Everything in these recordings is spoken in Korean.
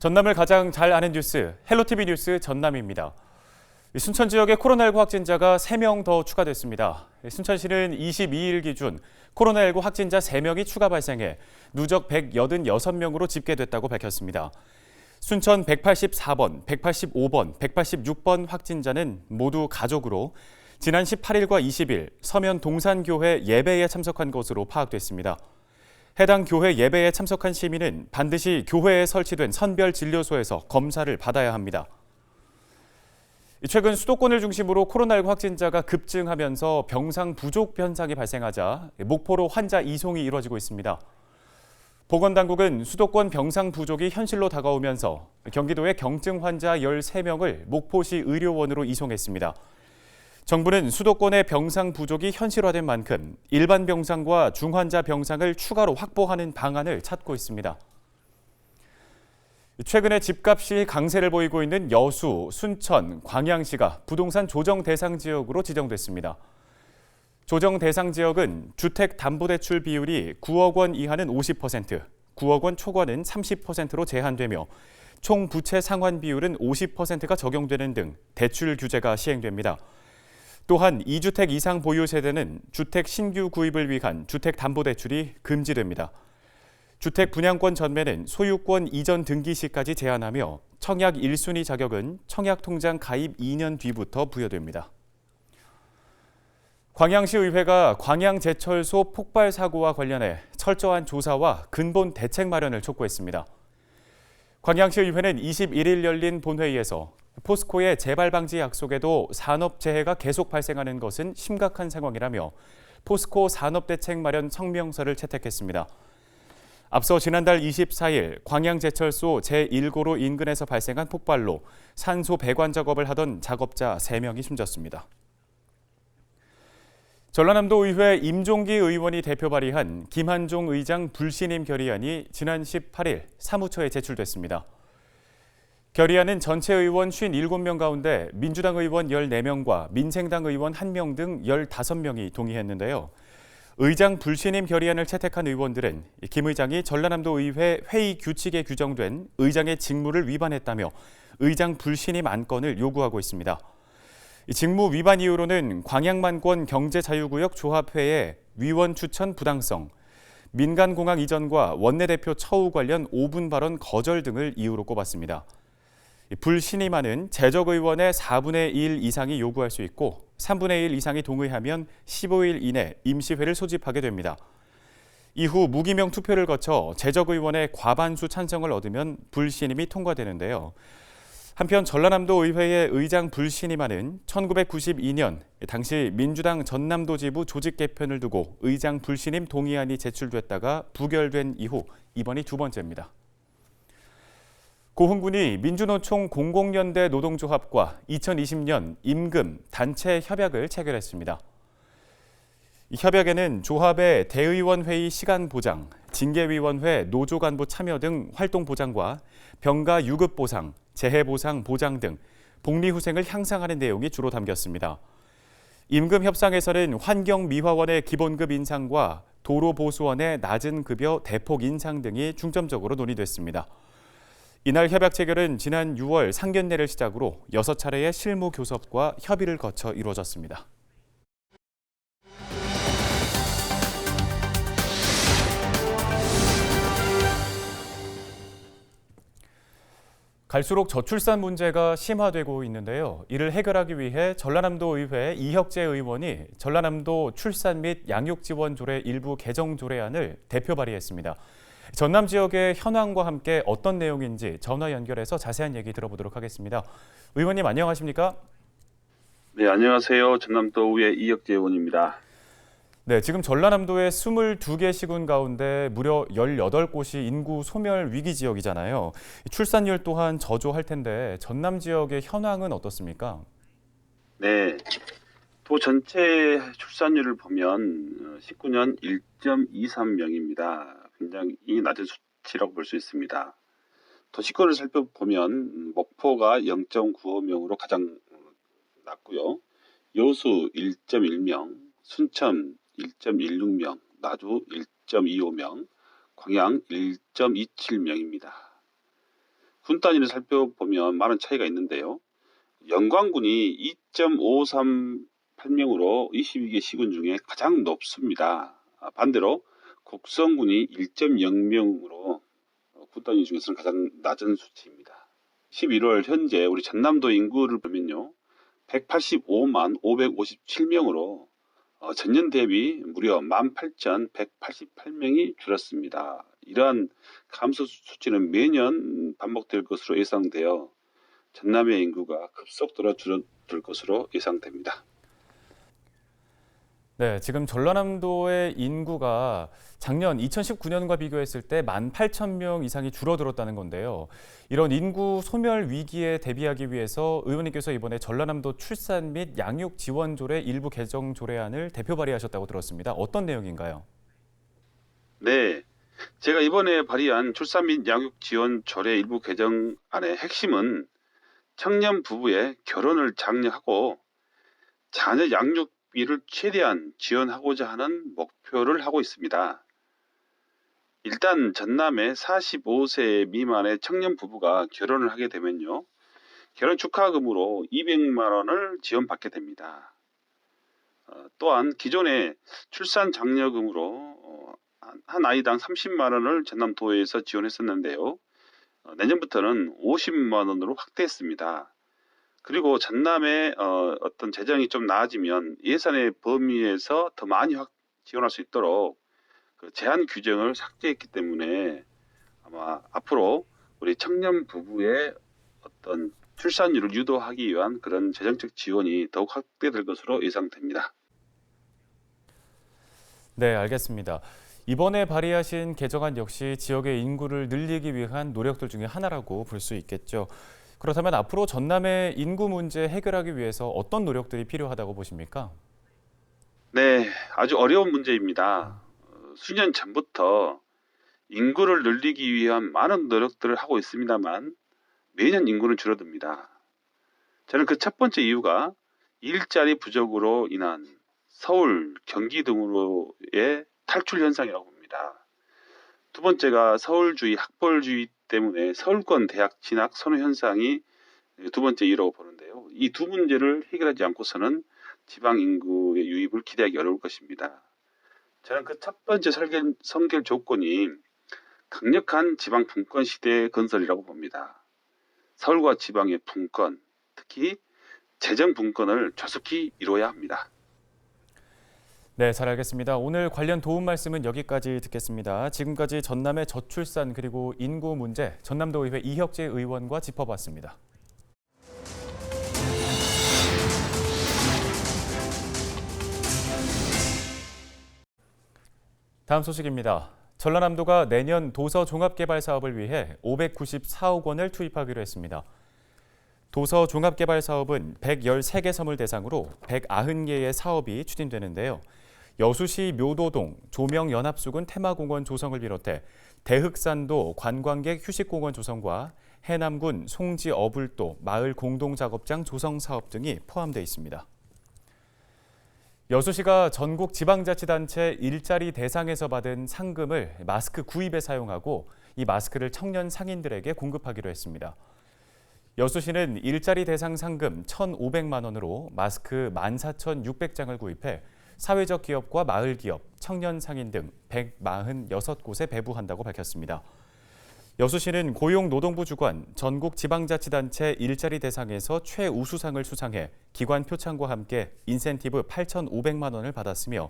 전남을 가장 잘 아는 뉴스, 헬로티비 뉴스 전남입니다. 순천 지역의 코로나19 확진자가 3명 더 추가됐습니다. 순천시는 22일 기준 코로나19 확진자 3명이 추가 발생해 누적 186명으로 집계됐다고 밝혔습니다. 순천 184번, 185번, 186번 확진자는 모두 가족으로 지난 18일과 20일 서면 동산교회 예배에 참석한 것으로 파악됐습니다. 해당 교회 예배에 참석한 시민은 반드시 교회에 설치된 선별진료소에서 검사를 받아야 합니다. 최근 수도권을 중심으로 코로나19 확진자가 급증하면서 병상 부족 현상이 발생하자 목포로 환자 이송이 이루어지고 있습니다. 보건당국은 수도권 병상 부족이 현실로 다가오면서 경기도의 경증 환자 13명을 목포시 의료원으로 이송했습니다. 정부는 수도권의 병상 부족이 현실화된 만큼 일반 병상과 중환자 병상을 추가로 확보하는 방안을 찾고 있습니다. 최근에 집값이 강세를 보이고 있는 여수, 순천, 광양시가 부동산 조정 대상 지역으로 지정됐습니다. 조정 대상 지역은 주택담보대출 비율이 9억 원 이하는 50%, 9억 원 초과는 30%로 제한되며 총 부채 상환 비율은 50%가 적용되는 등 대출 규제가 시행됩니다. 또한 2주택 이상 보유 세대는 주택 신규 구입을 위한 주택담보대출이 금지됩니다. 주택 분양권 전매는 소유권 이전 등기 시까지 제한하며 청약 1순위 자격은 청약통장 가입 2년 뒤부터 부여됩니다. 광양시의회가 광양제철소 폭발 사고와 관련해 철저한 조사와 근본 대책 마련을 촉구했습니다. 광양시의회는 21일 열린 본회의에서 포스코의 재발 방지 약속에도 산업재해가 계속 발생하는 것은 심각한 상황이라며 포스코 산업대책 마련 성명서를 채택했습니다. 앞서 지난달 24일 광양제철소 제1고로 인근에서 발생한 폭발로 산소 배관 작업을 하던 작업자 3명이 숨졌습니다. 전라남도 의회 임종기 의원이 대표 발의한 김한종 의장 불신임 결의안이 지난 18일 사무처에 제출됐습니다. 결의안은 전체 의원 57명 가운데 민주당 의원 14명과 민생당 의원 1명 등 15명이 동의했는데요. 의장 불신임 결의안을 채택한 의원들은 김 의장이 전라남도 의회 회의 규칙에 규정된 의장의 직무를 위반했다며 의장 불신임 안건을 요구하고 있습니다. 직무 위반 이유로는 광양만권 경제자유구역 조합회의 위원 추천 부당성, 민간공항 이전과 원내대표 처우 관련 5분 발언 거절 등을 이유로 꼽았습니다. 불신임안은 재적의원의 4분의 1 이상이 요구할 수 있고 3분의 1 이상이 동의하면 15일 이내 임시회를 소집하게 됩니다. 이후 무기명 투표를 거쳐 재적의원의 과반수 찬성을 얻으면 불신임이 통과되는데요. 한편 전라남도 의회의 의장 불신임안은 1992년 당시 민주당 전남도 지부 조직 개편을 두고 의장 불신임 동의안이 제출됐다가 부결된 이후 이번이 두 번째입니다. 고흥군이 민주노총 공공연대 노동조합과 2020년 임금 단체 협약을 체결했습니다. 이 협약에는 조합의 대의원 회의 시간 보장, 징계위원회 노조 간부 참여 등 활동 보장과 병가 유급 보상, 재해 보상 보장 등 복리 후생을 향상하는 내용이 주로 담겼습니다. 임금 협상에서는 환경미화원의 기본급 인상과 도로보수원의 낮은 급여 대폭 인상 등이 중점적으로 논의됐습니다. 이날 협약 체결은 지난 6월 상견례를 시작으로 6차례의 실무 교섭과 협의를 거쳐 이루어졌습니다. 갈수록 저출산 문제가 심화되고 있는데요. 이를 해결하기 위해 전라남도 의회 이혁재 의원이 전라남도 출산 및 양육 지원 조례 일부 개정 조례안을 대표 발의했습니다. 전남 지역의 현황과 함께 어떤 내용인지 전화 연결해서 자세한 얘기 들어보도록 하겠습니다. 의원님 안녕하십니까? 네, 안녕하세요. 전남도의회 이혁재 의원입니다. 네, 지금 전라남도의 22개 시군 가운데 무려 18곳이 인구 소멸 위기 지역이잖아요. 출산율 또한 저조할 텐데 전남 지역의 현황은 어떻습니까? 네, 도 전체 출산율을 보면 19년 1.23명입니다. 굉장히 낮은 수치라고 볼 수 있습니다. 도시권을 살펴보면 목포가 0.95명으로 가장 낮고요. 여수 1.1명, 순천 1.16명, 나주 1.25명, 광양 1.27명입니다. 군 단위를 살펴보면 많은 차이가 있는데요. 영광군이 2.538명으로 22개 시군 중에 가장 높습니다. 반대로 곡성군이 1.0명으로 군 단위 중에서는 가장 낮은 수치입니다. 11월 현재 우리 전남도 인구를 보면요. 185만 557명으로 전년 대비 무려 18,188명이 줄었습니다. 이러한 감소 수치는 매년 반복될 것으로 예상되어 전남의 인구가 급속도로 줄어들 것으로 예상됩니다. 네, 지금 전라남도의 인구가 작년 2019년과 비교했을 때 18,000명 이상이 줄어들었다는 건데요. 이런 인구 소멸 위기에 대비하기 위해서 의원님께서 이번에 전라남도 출산 및 양육 지원조례 일부 개정 조례안을 대표 발의하셨다고 들었습니다. 어떤 내용인가요? 네, 제가 이번에 발의한 출산 및 양육 지원 조례 일부 개정안의 핵심은 청년 부부의 결혼을 장려하고 자녀 양육비를 최대한 지원하고자 하는 목표를 하고 있습니다. 일단 전남의 45세 미만의 청년 부부가 결혼을 하게 되면요. 결혼 축하금으로 200만 원을 지원받게 됩니다. 또한 기존의 출산 장려금으로 한 아이당 30만 원을 전남도에서 지원했었는데요. 내년부터는 50만 원으로 확대했습니다. 그리고 전남의 어떤 재정이 좀 나아지면 예산의 범위에서 더 많이 지원할 수 있도록 그 제한 규정을 삭제했기 때문에 아마 앞으로 우리 청년 부부의 어떤 출산율을 유도하기 위한 그런 재정적 지원이 더욱 확대될 것으로 예상됩니다. 네, 알겠습니다. 이번에 발의하신 개정안 역시 지역의 인구를 늘리기 위한 노력들 중에 하나라고 볼 수 있겠죠. 그렇다면 앞으로 전남의 인구 문제 해결하기 위해서 어떤 노력들이 필요하다고 보십니까? 네, 아주 어려운 문제입니다. 수년 전부터 인구를 늘리기 위한 많은 노력들을 하고 있습니다만 매년 인구는 줄어듭니다. 저는 그 첫 번째 이유가 일자리 부족으로 인한 서울, 경기 등으로의 탈출 현상이라고 봅니다. 두 번째가 서울주의, 학벌주의 때문에 서울권 대학 진학 선호 현상이 두 번째 이유라고 보는데요. 이 두 문제를 해결하지 않고서는 지방 인구의 유입을 기대하기 어려울 것입니다. 저는 그 첫 번째 선결 조건이 강력한 지방 분권 시대 건설이라고 봅니다. 서울과 지방의 분권, 특히 재정 분권을 조속히 이루어야 합니다. 네, 잘 알겠습니다. 오늘 관련 도움 말씀은 여기까지 듣겠습니다. 지금까지 전남의 저출산 그리고 인구 문제 전남도의회 이혁재 의원과 짚어봤습니다. 다음 소식입니다. 전라남도가 내년 도서 종합개발 사업을 위해 594억 원을 투입하기로 했습니다. 도서 종합개발 사업은 113개 섬을 대상으로 190개의 사업이 추진되는데요. 여수시 묘도동 조명연합수군 테마공원 조성을 비롯해 대흑산도 관광객 휴식공원 조성과 해남군 송지 어불도 마을 공동작업장 조성 사업 등이 포함되어 있습니다. 여수시가 전국 지방자치단체 일자리 대상에서 받은 상금을 마스크 구입에 사용하고 이 마스크를 청년 상인들에게 공급하기로 했습니다. 여수시는 일자리 대상 상금 1,500만 원으로 마스크 14,600장을 구입해 사회적 기업과 마을 기업, 청년 상인 등 146곳에 배부한다고 밝혔습니다. 여수시는 고용노동부 주관 전국 지방자치단체 일자리 대상에서 최우수상을 수상해 기관 표창과 함께 인센티브 8,500만 원을 받았으며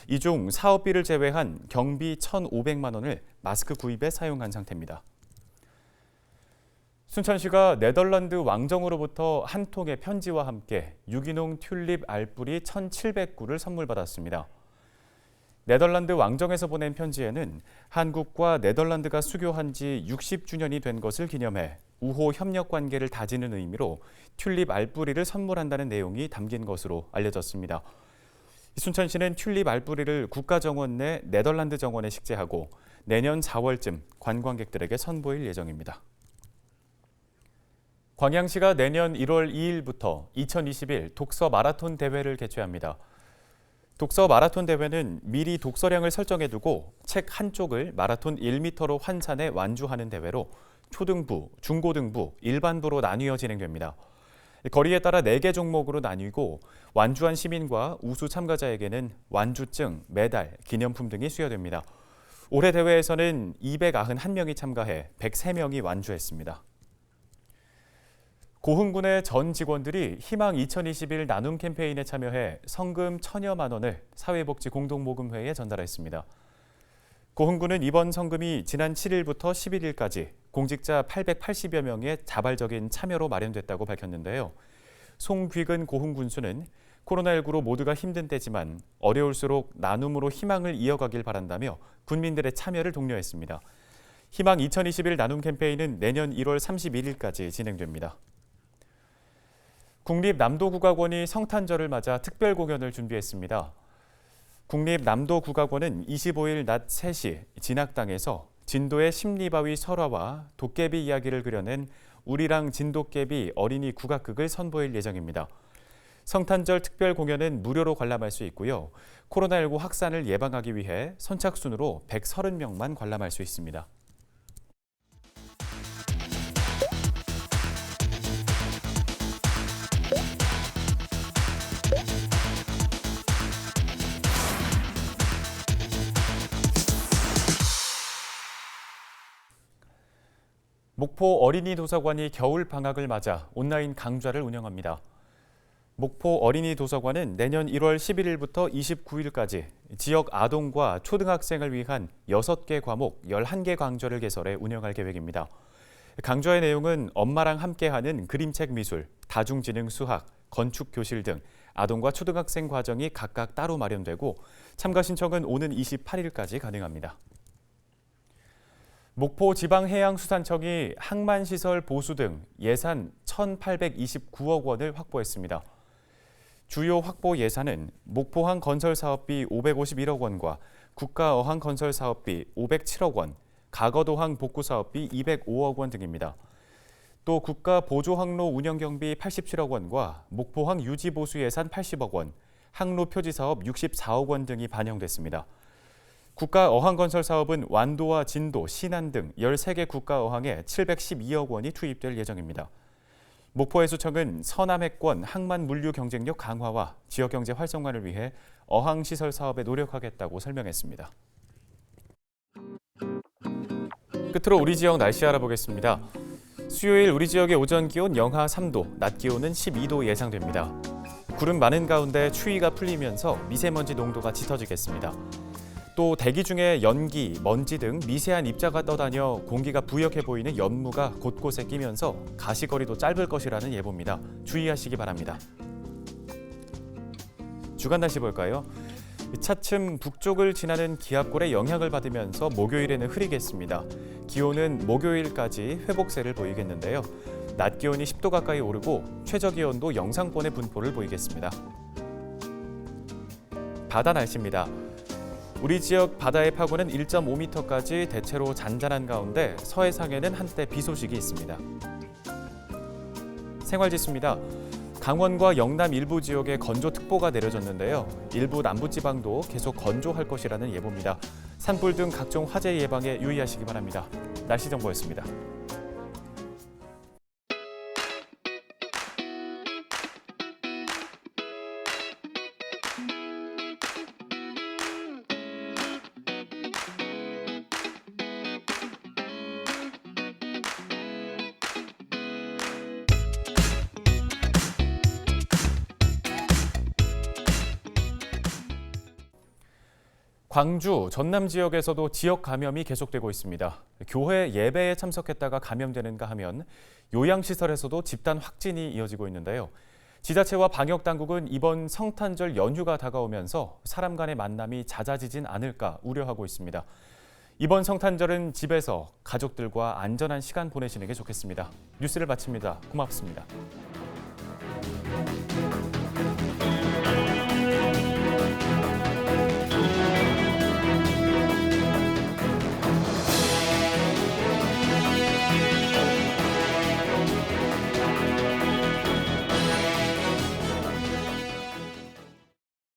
이 중 사업비를 제외한 경비 1,500만 원을 마스크 구입에 사용한 상태입니다. 순천시가 네덜란드 왕정으로부터 한 통의 편지와 함께 유기농 튤립 알뿌리 1,700구를 선물 받았습니다. 네덜란드 왕정에서 보낸 편지에는 한국과 네덜란드가 수교한 지 60주년이 된 것을 기념해 우호 협력 관계를 다지는 의미로 튤립 알뿌리를 선물한다는 내용이 담긴 것으로 알려졌습니다. 순천시는 튤립 알뿌리를 국가정원 내 네덜란드 정원에 식재하고 내년 4월쯤 관광객들에게 선보일 예정입니다. 광양시가 내년 1월 2일부터 2021 독서 마라톤 대회를 개최합니다. 독서 마라톤 대회는 미리 독서량을 설정해두고 책 한쪽을 마라톤 1m로 환산해 완주하는 대회로 초등부, 중고등부, 일반부로 나뉘어 진행됩니다. 거리에 따라 4개 종목으로 나뉘고 완주한 시민과 우수 참가자에게는 완주증, 메달, 기념품 등이 수여됩니다. 올해 대회에서는 291명이 참가해 103명이 완주했습니다. 고흥군의 전 직원들이 희망 2021 나눔 캠페인에 참여해 성금 1,000여만 원을 사회복지 공동모금회에 전달했습니다. 고흥군은 이번 성금이 지난 7일부터 11일까지 공직자 880여 명의 자발적인 참여로 마련됐다고 밝혔는데요. 송귀근 고흥군수는 코로나19로 모두가 힘든 때지만 어려울수록 나눔으로 희망을 이어가길 바란다며 군민들의 참여를 독려했습니다. 희망 2021 나눔 캠페인은 내년 1월 31일까지 진행됩니다. 국립남도국악원이 성탄절을 맞아 특별 공연을 준비했습니다. 국립남도국악원은 25일 낮 3시 진학당에서 진도의 심리바위 설화와 도깨비 이야기를 그려낸 우리랑 진도깨비 어린이 국악극을 선보일 예정입니다. 성탄절 특별 공연은 무료로 관람할 수 있고요. 코로나19 확산을 예방하기 위해 선착순으로 130명만 관람할 수 있습니다. 목포 어린이 도서관이 겨울 방학을 맞아 온라인 강좌를 운영합니다. 목포 어린이 도서관은 내년 1월 11일부터 29일까지 지역 아동과 초등학생을 위한 6개 과목 11개 강좌를 개설해 운영할 계획입니다. 강좌의 내용은 엄마랑 함께하는 그림책 미술, 다중지능 수학, 건축 교실 등 아동과 초등학생 과정이 각각 따로 마련되고 참가 신청은 오는 28일까지 가능합니다. 목포지방해양수산청이 항만시설 보수 등 예산 1,829억 원을 확보했습니다. 주요 확보 예산은 목포항 건설 사업비 551억 원과 국가어항 건설 사업비 507억 원, 가거도항 복구 사업비 205억 원 등입니다. 또 국가 보조항로 운영 경비 87억 원과 목포항 유지 보수 예산 80억 원, 항로 표지 사업 64억 원 등이 반영됐습니다. 국가어항건설 사업은 완도와 진도, 신안 등 13개 국가어항에 712억 원이 투입될 예정입니다. 목포해수청은 서남해권 항만 물류 경쟁력 강화와 지역경제 활성화를 위해 어항시설 사업에 노력하겠다고 설명했습니다. 끝으로 우리 지역 날씨 알아보겠습니다. 수요일 우리 지역의 오전 기온 영하 3도, 낮 기온은 12도 예상됩니다. 구름 많은 가운데 추위가 풀리면서 미세먼지 농도가 짙어지겠습니다. 또 대기 중에 연기, 먼지 등 미세한 입자가 떠다녀 공기가 부역해 보이는 연무가 곳곳에 끼면서 가시거리도 짧을 것이라는 예보입니다. 주의하시기 바랍니다. 주간 날씨 볼까요? 차츰 북쪽을 지나는 기압골의 영향을 받으면서 목요일에는 흐리겠습니다. 기온은 목요일까지 회복세를 보이겠는데요. 낮 기온이 10도 가까이 오르고 최저 기온도 영상권의 분포를 보이겠습니다. 바다 날씨입니다. 우리 지역 바다의 파고는 1.5m까지 대체로 잔잔한 가운데 서해상에는 한때 비 소식이 있습니다. 생활지수입니다. 강원과 영남 일부 지역에 건조특보가 내려졌는데요. 일부 남부지방도 계속 건조할 것이라는 예보입니다. 산불 등 각종 화재 예방에 유의하시기 바랍니다. 날씨 정보였습니다. 광주, 전남 지역에서도 지역 감염이 계속되고 있습니다. 교회 예배에 참석했다가 감염되는가 하면 요양시설에서도 집단 확진이 이어지고 있는데요. 지자체와 방역당국은 이번 성탄절 연휴가 다가오면서 사람 간의 만남이 잦아지진 않을까 우려하고 있습니다. 이번 성탄절은 집에서 가족들과 안전한 시간 보내시는 게 좋겠습니다. 뉴스를 마칩니다. 고맙습니다.